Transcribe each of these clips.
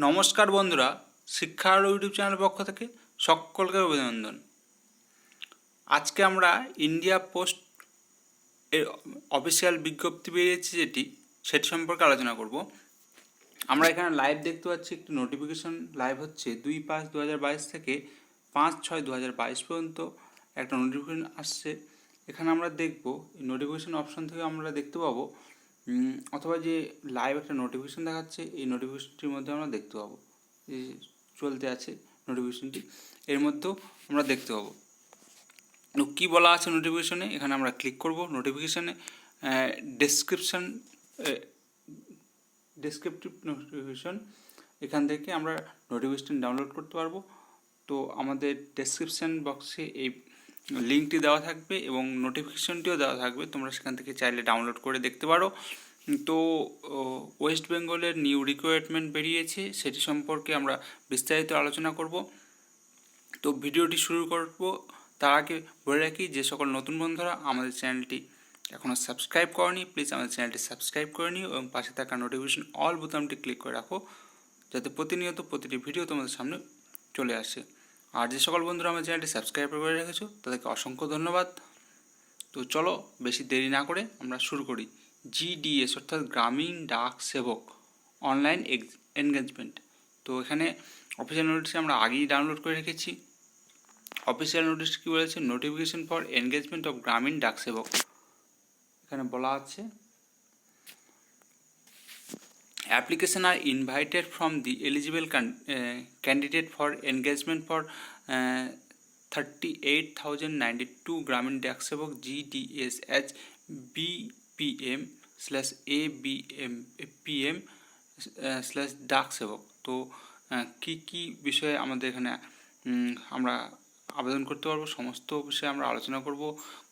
নমস্কার বন্ধুরা, শিক্ষার ইউটিউব চ্যানেলের পক্ষ থেকে সকলকে অভিনন্দন। আজকে আমরা ইন্ডিয়া পোস্ট এর অফিসিয়াল বিজ্ঞপ্তি বেরিয়েছে সেটি সম্পর্কে আলোচনা করব। আমরা এখানে লাইভ দেখতে পাচ্ছি, একটি নোটিফিকেশন লাইভ হচ্ছে 2/5/2022 থেকে 5/6/2022 পর্যন্ত একটা নোটিফিকেশন আসছে। এখানে আমরা দেখব নোটিফিকেশন অপশন থেকে আমরা দেখতে পাবো, অথবা যে লাইভ একটা নোটিফিকেশন দেখাচ্ছে এই নোটিফিকেশনটির মধ্যে আমরা দেখতে পাবো যে চলতে আছে নোটিফিকেশনটি, এর মধ্যেও আমরা দেখতে পাবো কী বলা আছে নোটিফিকেশনে। এখানে আমরা ক্লিক করব। নোটিফিকেশনে ডেসক্রিপটিভ নোটিফিকেশন, এখান থেকে আমরা নোটিফিকেশন ডাউনলোড করতে পারবো। তো আমাদের ডেসক্রিপশান বক্সে এই লিঙ্কটি দেওয়া থাকবে এবং নোটিফিকেশনটিও দেওয়া থাকবে, তোমরা সেখান থেকে চাইলে ডাউনলোড করে দেখতে পারো। তো ওয়েস্ট বেঙ্গলের নিউ রিক্রুটমেন্ট বেরিয়েছে, সেটি সম্পর্কে আমরা বিস্তারিত আলোচনা করব। তো ভিডিওটি শুরু করব তার আগে বলে রাখি, যে সকল নতুন বন্ধুরা আমাদের চ্যানেলটি এখনও সাবস্ক্রাইব করনি, প্লিজ আমাদের চ্যানেলটি সাবস্ক্রাইব করে নিও এবং পাশে থাকা নোটিফিকেশন অল বোতামটি ক্লিক করে রাখো, যাতে প্রতিনিয়ত প্রতিটি ভিডিও তোমাদের সামনে চলে আসে। আর যে সকল বন্ধুরা আমার চ্যানেলটি সাবস্ক্রাইব করে রেখেছো তাদেরকে অসংখ্য ধন্যবাদ। তো চলো বেশি দেরি না করে আমরা শুরু করি। GDS অর্থাৎ গ্রামীণ ডাক সেবক অনলাইন এনগেজমেন্ট। তো এখানে অফিসিয়াল নোটিশ আমরা আগেই ডাউনলোড করে রেখেছি। অফিসিয়াল নোটিশ কী বলেছে? নোটিফিকেশন ফর এনগেজমেন্ট অফ গ্রামীণ ডাক সেবক। এখানে বলা আছে, application are invited from the eligible candidate for engagement for 38,092 Gramin Dak Sevok GDS as BPM/ABM/Dak Sevok। তো কি বিষয়ে আমাদের এখানে আমরা আবেদন করতে পারবো, সমস্ত বিষয়ে আমরা আলোচনা করব।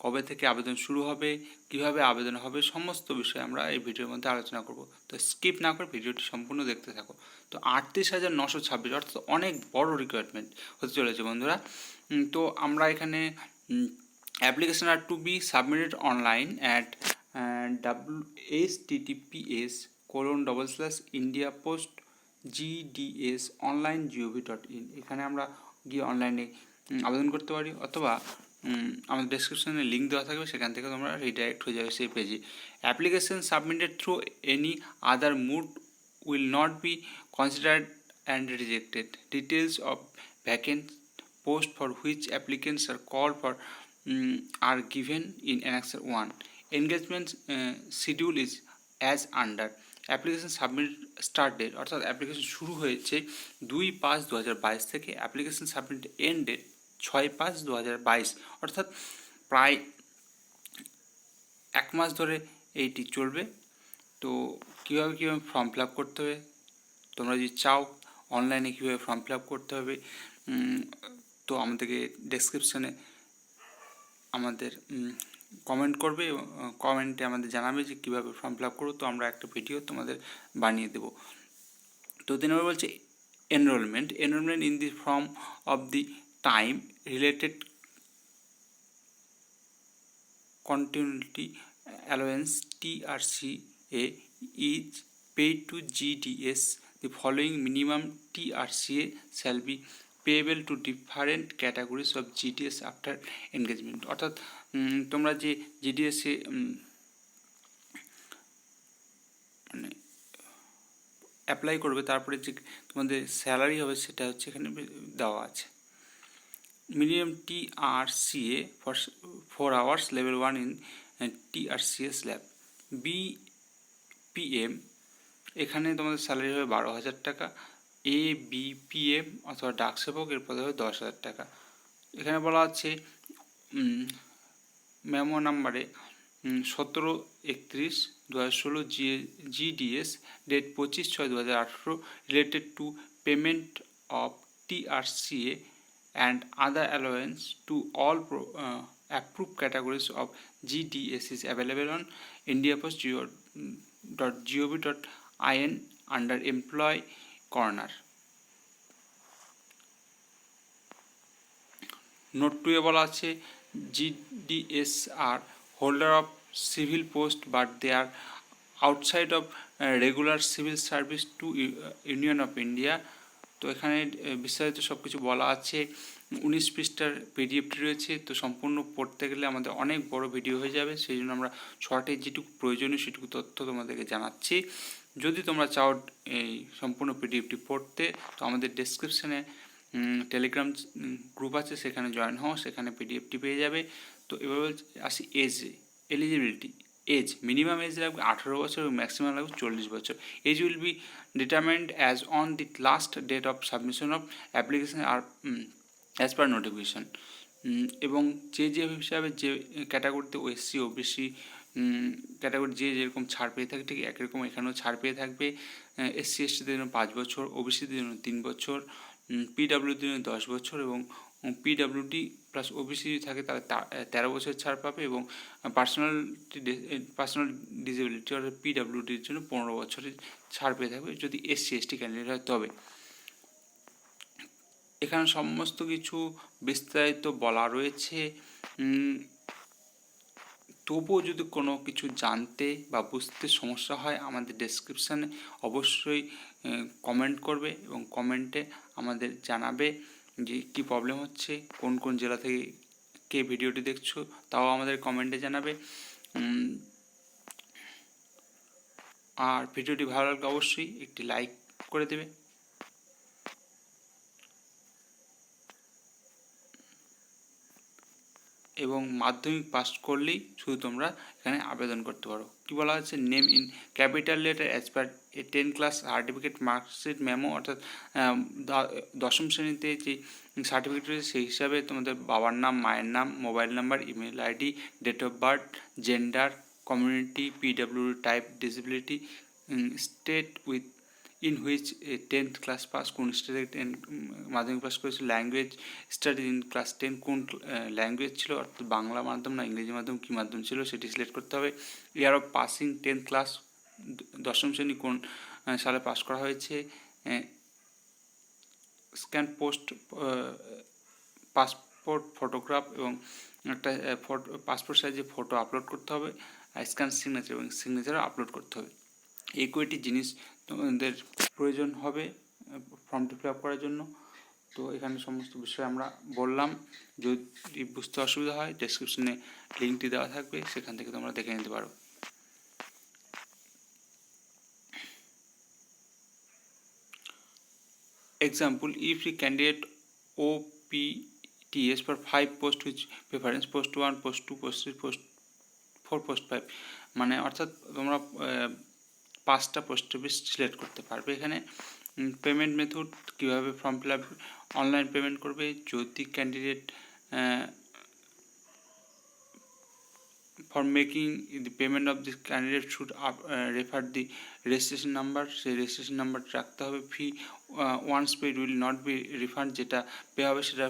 কবে থেকে আবেদন শুরু হবে, কিভাবে আবেদন হবে, সমস্ত বিষয়ে আমরা এই ভিডিওর মধ্যে আলোচনা করব। তো স্কিপ না করে ভিডিওটি সম্পূর্ণ দেখতে থাকো। তো 38,926 অর্থাৎ অনেক বড় রিকোয়ারমেন্ট হতে চলেছে বন্ধুরা। তো আমরা এখানে application are to be submitted online at https://indiapost.gds/online.gov.in। এখানে আমরা গিয়ে অনলাইনে আবেদন করতে পারি, অথবা আমাদের ডেসক্রিপশনে লিঙ্ক দেওয়া থাকবে, সেখান থেকে তোমরা রিডাইরেক্ট হয়ে যাবে সেই পেজে। Application submitted through any other mode will not be considered and rejected. Details of vacant post for which applicants are call for are given in Annexure 1. Engagement schedule is as under. Application submit start date অর্থাৎ application শুরু হয়েছে 2/5/2022 থেকে, application submit and date 6/5/2022, অর্থাৎ প্রায় এক মাস ধরে এইটি চলবে। তো কীভাবে ফর্ম ফিল আপ করতে হবে, তোমরা যদি চাও অনলাইনে কীভাবে ফর্ম ফিল আপ করতে হবে, তো আমাদেরকে ডেসক্রিপশানে আমাদের কমেন্ট করবে এবং কমেন্টে আমাদের জানাবে যে কীভাবে ফর্ম ফিল আপ করবো। তো আমরা একটা ভিডিও তোমাদের বানিয়ে দেবো। তো 3 নম্বর বলছে enrolment in the form of the time related continuity allowance TRCA is paid to GDS. The following minimum TRCA shall be payable to different categories of GDS after engagement। অর্থাৎ তোমরা যে GDS-এ মানে অ্যাপ্লাই করবে, তারপরে যে তোমাদের স্যালারি হবে সেটা হচ্ছে এখানে দেওয়া আছে। Minimum TRCA for 4 hours level 1 in TRCA slab। BPM এখানে তোমাদের স্যালারি হবে 12,000 টাকা। ABPM অথবা ডাক সেবক এর পদে হবে 10,000 টাকা। এখানে বলা আছে মেমো নাম্বারে 17/31/2016 GDS date 25/6/2018 related to payment of TRCA and other allowance to all approved categories of GDS is available on indiapost.gov.in under employee corner। Note 2 এ বলা আছে GDS are holder of civil post but they are outside of regular civil service to union of India. তো এখানে বিস্তারিত সব কিছু বলা আছে, 19 পৃষ্ঠার পিডিএফটি রয়েছে। তো সম্পূর্ণ পড়তে গেলে আমাদের অনেক বড় ভিডিও হয়ে যাবে, সেই জন্য আমরা শর্টে যেটুকু প্রয়োজনীয় সেটুকু তথ্য তোমাদেরকে জানাচ্ছি। যদি তোমরা চাও এই সম্পূর্ণ পিডিএফটি পড়তে, তো আমাদের ডেসক্রিপশানে টেলিগ্রাম গ্রুপ আছে, সেখানে জয়েন হও, সেখানে পিডিএফটি পেয়ে যাবে। তো এবার আসি age eligibility. Age minimum age লাগবে 18 বছর এবং ম্যাক্সিমাম লাগবে 40 বছর। Age will be determined as on the last date of submission of application are as per notification. এবং যে হিসাবে যে ক্যাটাগরিতে ওএসসি ওবিসি ক্যাটাগরি যে যেরকম ছাড় পেয়ে থাকে, ঠিক একই রকম এখানেও ছাড় পেয়ে থাকবে। এসসি এসটিদের জন্য 5 বছর, ওবিসিদের জন্য 3 বছর, পিডাব্লিউডির জন্য 10 বছর এবং পিডাব্লিউডি প্লাস ওবিসি থাকে তাহলে 13 বছর ছাড় পাবে এবং পার্সোনাল ডিসেবিলিটি অর্থাৎ পিডাব্লিউডির জন্য 15 বছরের ছাড় পেয়ে থাকবে যদি এসসি এসটি ক্যান্ডিডেট হয় তবে। এখানে সমস্ত কিছু বিস্তারিত বলা রয়েছে। তবুও যদি কোনো কিছু জানতে বা বুঝতে সমস্যা হয় আমাদের ডেসক্রিপশানে অবশ্যই কমেন্ট করবে এবং কমেন্টে আমাদের জানাবে যে কী প্রবলেম হচ্ছে, কোন কোন জেলা থেকে কে ভিডিওটি দেখছো তাও আমাদের কমেন্টে জানাবে। আর ভিডিওটি ভালো লাগলে অবশ্যই একটি লাইক করে দেবে। এবং মাধ্যমিক পাস করলেই শুধু তোমরা এখানে আবেদন করতে পারো। কী বলা হচ্ছে, name in capital letter as per 10 class certificate marksheet memo, অর্থাৎ 10ম শ্রেণীতে যে সার্টিফিকেট রয়েছে সেই হিসাবে তোমাদের বাবার নাম, মায়ের নাম, mobile number, email ID, date of birth, gender, community, PW type, disability, state within which 10th class pass, কোন স্টেটে মাধ্যমিক পাস করেছে, ল্যাঙ্গুয়েজ স্টাডি ইন ক্লাস 10 কোন ল্যাঙ্গুয়েজ ছিল, অর্থাৎ বাংলা মাধ্যম না ইংরেজি মাধ্যম, কী মাধ্যম ছিল সেটি সিলেক্ট করতে হবে। Year of passing 10th class, 10ম শ্রেণী কোন সালে পাস করা হয়েছে, স্ক্যান পোস্ট পাসপোর্ট ফটোগ্রাফ এবং একটা পাসপোর্ট সাইজে ফটো আপলোড করতে হবে, স্ক্যান সিগনেচার এবং সিগনেচারও আপলোড করতে হবে। এই কয়টি জিনিস তোমাদের প্রয়োজন হবে ফর্মটি ফিল আপ করার জন্য। তো এখানে সমস্ত বিষয় আমরা বললাম। যদি বুঝতে অসুবিধা হয় ডেসক্রিপশনে লিঙ্কটি দেওয়া থাকবে, সেখান থেকে তোমরা দেখে নিতে পারো। Example, if the candidate OPTS for 5 post which preference post 1, post 2, post 3, post 4, post 5, মানে অর্থাৎ তোমরা 5টা পোস্ট অফিস সিলেক্ট করতে পারবে। এখানে পেমেন্ট মেথড কীভাবে form fill up online payment করবে, যদি candidate for making the payment of this candidate should refer the registration number, সেই রেজিস্ট্রেশন নাম্বারটা রাখতে হবে। Fee once paid will not be refund, যেটা পে হবে সেটা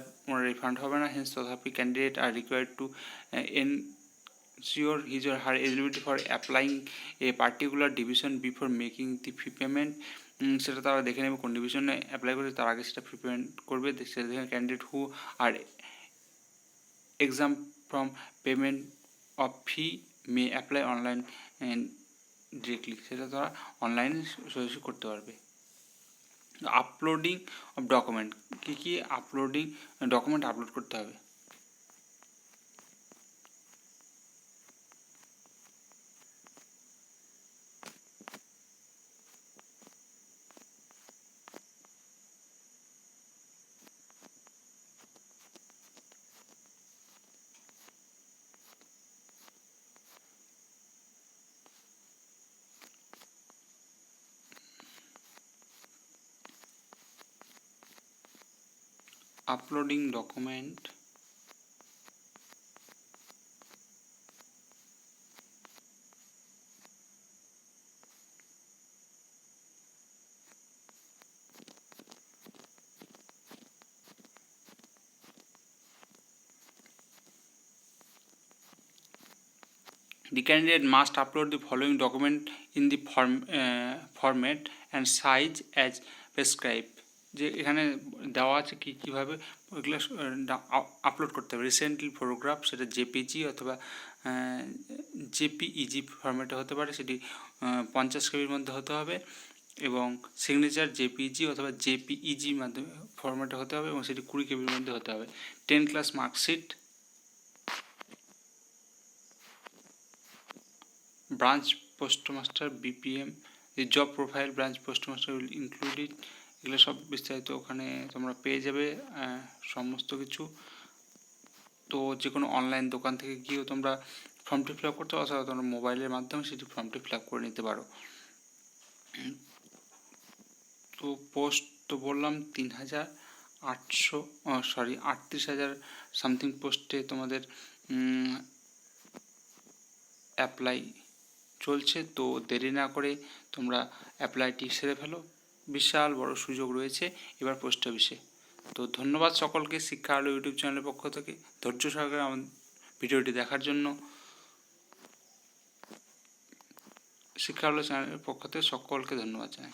রিফান্ড হবে না। হেন্স তথাপি candidate are required to ensure his or her eligibility for applying a particular division before making the fee payment, সেটা তারা দেখে নেবে কোন ডিভিশনে অ্যাপ্লাই করবে, তার আগে সেটা ফি পেমেন্ট করবে। সেটা দেখে candidate who are exam from payment of fee may apply online directly, সেটা তারা অনলাইনে সরাসরি করতে পারবে। আপলোডিং অফ ডকুমেন্ট, কী ডকুমেন্ট আপলোড করতে হবে। Uploading document, the candidate must upload the following document in the format and size as prescribed, যে এখানে দেওয়া আছে কীভাবে ওইগুলো আপলোড করতে হবে। রিসেন্টলি ফটোগ্রাফ, সেটা জেপিজি অথবা জেপিইজি ফরম্যাটে হতে পারে, সেটি 50 কেবির মধ্যে হতে হবে, এবং সিগনেচার জেপিইজি অথবা জেপিইজি মাধ্যমে ফরম্যাটে হতে হবে এবং সেটি 20 কেবির মধ্যে হতে হবে। 10 class marksheet, branch postmaster BPM, এই job profile branch postmaster will included, এগুলো সব বিস্তারিত ওখানে তোমরা পেয়ে যাবে সমস্ত কিছু। তো যে কোনো অনলাইন দোকান থেকে গিয়েও তোমরা ফর্মটি ফিল আপ করতে পারো, অথবা তোমরা মোবাইলের মাধ্যমে সেটি ফর্মটি ফিল আপ করে নিতে পারো। তো পোস্ট তো বললাম 38,000 সামথিং পোস্টে তোমাদের অ্যাপ্লাই চলছে। তো দেরি না করে তোমরা অ্যাপ্লাইটি সেরে ফেলো, বিশাল বড় সুযোগ রয়েছে এবার পোস্ট অফিসে। তো ধন্যবাদ সকলকে শিক্ষা আলো ইউটিউব চ্যানেলের পক্ষ থেকে ধৈর্য সহকারে আমার ভিডিওটি দেখার জন্য। শিক্ষা আলো চ্যানেলের পক্ষ থেকে সকলকে ধন্যবাদ জানাই।